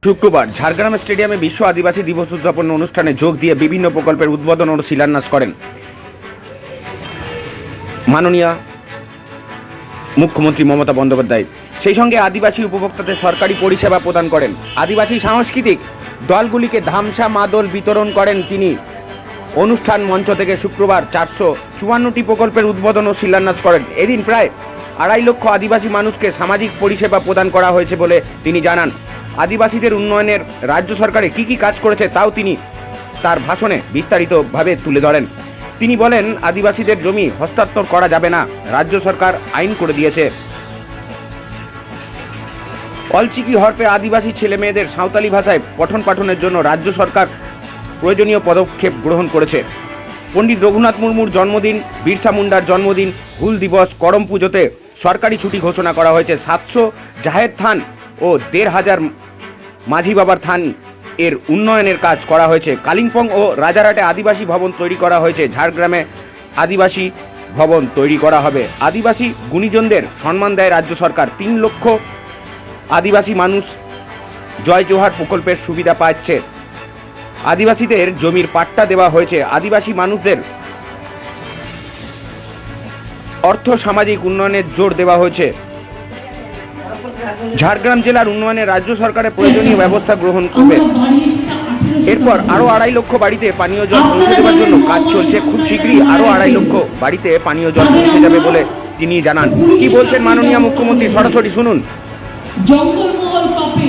শুক্রবার ঝাড়গ্রাম স্টেডিয়ামে বিশ্ব আদিবাসী দিবস উদযাপন অনুষ্ঠানে যোগ দিয়ে বিভিন্ন প্রকল্পের উদ্বোধন ও শিলান্যাস করেন মাননীয় মুখ্যমন্ত্রী মমতা বন্দ্যোপাধ্যায়। সেই সঙ্গে আদিবাসী উপভোক্তাদের সরকারি পরিষেবা প্রদান করেন। আদিবাসী সাংস্কৃতিক দলগুলিকে ধামসা মাদল বিতরণ করেন তিনি। অনুষ্ঠান মঞ্চ থেকে শুক্রবার 454টি প্রকল্পের উদ্বোধন ও শিলান্যাস করেন। এদিন প্রায় 2.5 লক্ষ আদিবাসী মানুষকে সামাজিক পরিষেবা প্রদান করা হয়েছে বলে তিনি জানান। আদিবাসীদের উন্নয়নের রাজ্য সরকারে কি কাজ করেছে তাও তিনি তার ভাষণে বিস্তারিতভাবে তুলে ধরেন। তিনি বলেন, আদিবাসীদের জমি হস্তান্তর করা যাবে না, রাজ্য সরকার আইন করে দিয়েছে। অলচিকি হরফে আদিবাসী ছেলে মেয়েদের সাঁওতালি ভাষায় পঠন পাঠনের জন্য রাজ্য সরকার প্রয়োজনীয় পদক্ষেপ গ্রহণ করেছে। পণ্ডিত রঘুনাথ মুর্মুর জন্মদিন, বিরসা মুন্ডার জন্মদিন, হুল দিবস, করম পুজোতে সরকারি ছুটি ঘোষণা করা হয়েছে। 700 জাহের থান ও 1,500 মাঝি বাবার থান এর উন্নয়নের কাজ করা হয়েছে। কালিম্পং ও রাজারহাটে আদিবাসী ভবন তৈরি করা হয়েছে। ঝাড়গ্রামে আদিবাসী ভবন তৈরি করা হবে। আদিবাসী গুণীজনদের সম্মান দেয় রাজ্য সরকার। 3 লক্ষ আদিবাসী মানুষ জয় জোহার প্রকল্পের সুবিধা পাচ্ছে। আদিবাসীদের জমির পাট্টা দেওয়া হয়েছে। আদিবাসী মানুষদের অর্থ সামাজিক উন্নয়নের জোর দেওয়া হয়েছে। ঝাড়গ্রাম জেলার উন্নয়নে রাজ্য সরকারের প্রয়োজনীয় ব্যবস্থা গ্রহণ করবে। এরপর আরও 2.5 লক্ষ বাড়িতে পানীয় জল পৌঁছে দেওয়ার জন্য কাজ চলছে। খুব শীঘ্রই আরও 2.5 লক্ষ বাড়িতে পানীয় জল পৌঁছে যাবে বলে তিনি জানান। কি বলছেন মাননীয় মুখ্যমন্ত্রী, সরাসরি শুনুন। জঙ্গলমহল কাপে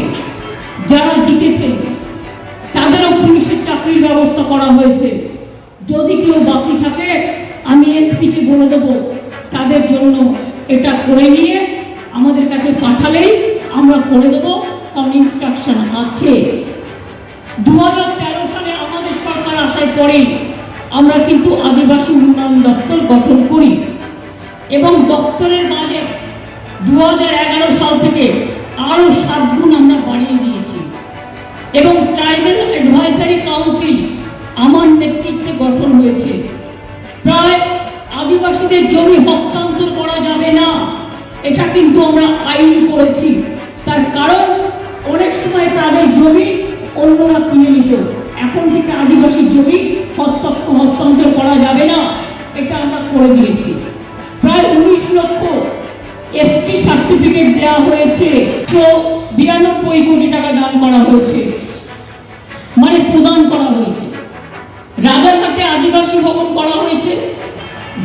যারা জিতেছেন তাদেরও পুলিশের চাকরির ব্যবস্থা করা হয়েছে। যদি কেউ বাকি থাকে আমি এসপিকে বলে দেবো তাদের জন্য এটা করে নিয়ে আমাদের কাছে পাঠালেই আমরা করে দেবো, কারণ ইনস্ট্রাকশন আছে। 2013 সালে আমাদের সরকার আসার পরেই আমরা কিন্তু আদিবাসী উন্নয়ন দপ্তর গঠন করি এবং দপ্তরের বাজেট 2011 সাল থেকে আরও 7 গুণ আমরা বাড়িয়ে দিয়েছি এবং ট্রাইবাল অ্যাডভাইজারি কাউন্সিল আমার নেতৃত্বে গঠন হয়েছে। প্রায় আদিবাসীদের জমি হস্তান্তর করা যাবে না, এটা কিন্তু আমরা আইন করেছি। তার কারণ অনেক সময় তাদের জমি অন্যরা কিনে নিত। এখন থেকে আদিবাসীর জমি হস্তান্তর করা যাবে না, এটা আমরা করে দিয়েছি। প্রায় 19 লক্ষ এসটি সার্টিফিকেট দেওয়া হয়েছে। 92 কোটি টাকা দান করা হয়েছে, মানে প্রদান করা হয়েছে। রাজারহাটে আদিবাসী ভবন করা হয়েছে।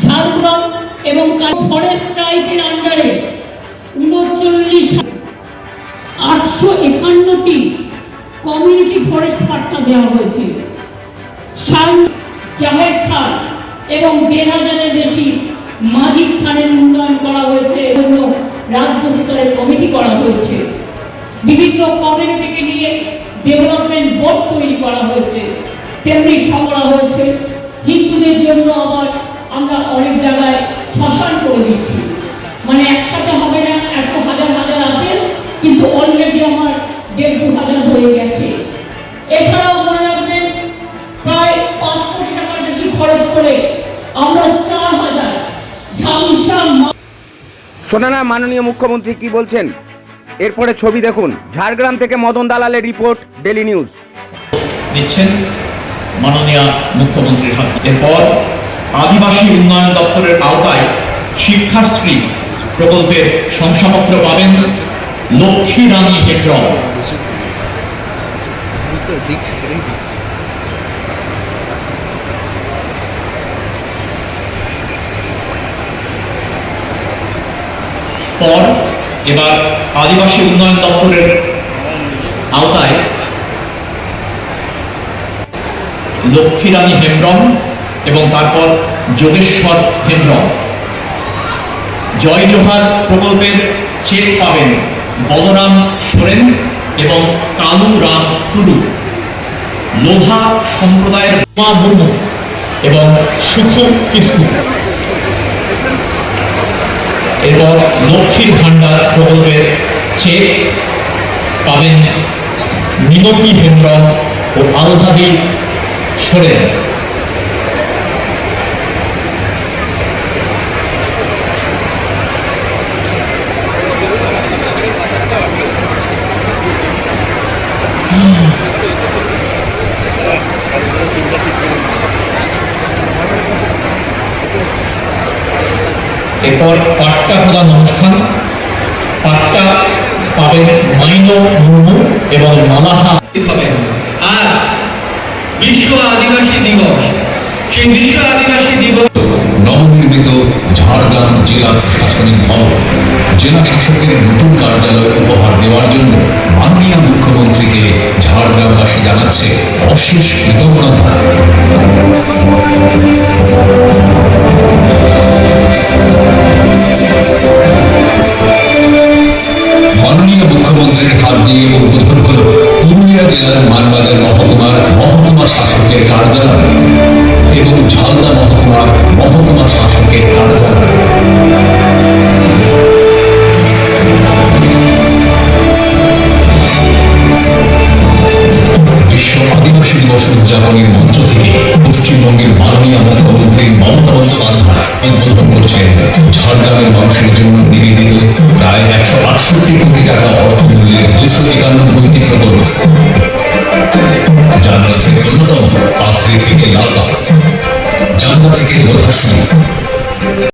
ঝাড়গ্রাম এবং ফরেস্ট রাইটের আন্ডারে 851টি কমিউনিটি ফরেস্ট পাট্টা দেওয়া হয়েছে। জাহের থান এবং 1,500-এর বেশি মাঝি থানের উন্নয়ন করা হয়েছে। রাজ্য স্তরের কমিটি করা হয়েছে। বিভিন্ন কমিউনিটিকে নিয়ে ডেভেলপমেন্ট বোর্ড তৈরি করা হয়েছে। তেমনি করা হয়েছে। হিন্দুদের জন্য আবার আমরা অনেক জায়গায় শ্মশান করে দিচ্ছি, মানে একসাথে হবে না, এত হাজার আছে, কিন্তু অলরেডি আমার 1,500 হয়ে গেছে। এছাড়াও মনে রাখবেন প্রায় 5 কোটি টাকার বেশি খরচ করে আমরা 4,000 ধামসা। শোনা না মাননীয় মুখ্যমন্ত্রী কি বলছেন, এরপরে ছবি দেখুন। ঝাড়গ্রাম থেকে মদন দালালের রিপোর্ট, ডেলি নিউজ। দিচ্ছেন মাননীয় মুখ্যমন্ত্রীর হাতে। এরপর আদিবাসী উন্নয়ন দপ্তরের আওতায় শিক্ষাশ্রী প্রকল্পের শংসাপত্র পাবেন লক্ষ্মী রানী হেমব্রম। পর এবার আদিবাসী উন্নয়ন দপ্তরের আওতায় লক্ষ্মী রানী হেমব্রম এবং তারপর যোগেশ্বর হেমব্রম। জয় জোহার প্রকল্পের চেক পাবেন বলরাম সোরেন এবং কালু রাম টুডু। লোধা সম্প্রদায়ের মা মুর্মু এবং সুখ কিস্কু। এরপর লক্ষ্মীর ভান্ডার প্রকল্পের চেক পাবেন মিনতি হেমব্রম ও আলহাদি সোরেন। এরপর পাট্টা প্রদান অনুষ্ঠান। পাট্টা পাবেন মাইনো মুর্মু এবং মালাহা। আজ বিশ্ব আদিবাসী দিবস। সেই বিশ্ব আদিবাসী দিবস নবনির্মিত ঝাড়গ্রাম জেলা প্রশাসনিক ভবন জেলা শাসকের নতুন কার্যালয় উপহার দেওয়ার জন্য মাননীয় মুখ্যমন্ত্রীকে ঝাড়গ্রামবাসী জানাচ্ছে অশেষ কৃতজ্ঞতা। মাননীয় মুখ্যমন্ত্রীর হাত দিয়ে উদ্বোধন হল পুরুলিয়া জেলার মানবাজার মহকুমার মহকুমা শাসকের কার্যালয় এবং ঝালদা মহকুমার মহকুমা শাসকের কার্যালয়। বিশ্ব আদিবাসী দিবস উদযাপনের মঞ্চ থেকে পশ্চিমবঙ্গের মাননীয় মুখ্যমন্ত্রী মমতা বন্দ্যোপাধ্যায় উদ্বোধন করছেন ঝাড়গ্রামের মানুষের জন্য নিবেদিত প্রায় 168 কোটি টাকা অর্থমূল্যের 291টি প্রকল্প, যার মধ্যে অন্যতম পাথরি থেকে লালবাগ, জানলা থেকে লোধাশ্রম,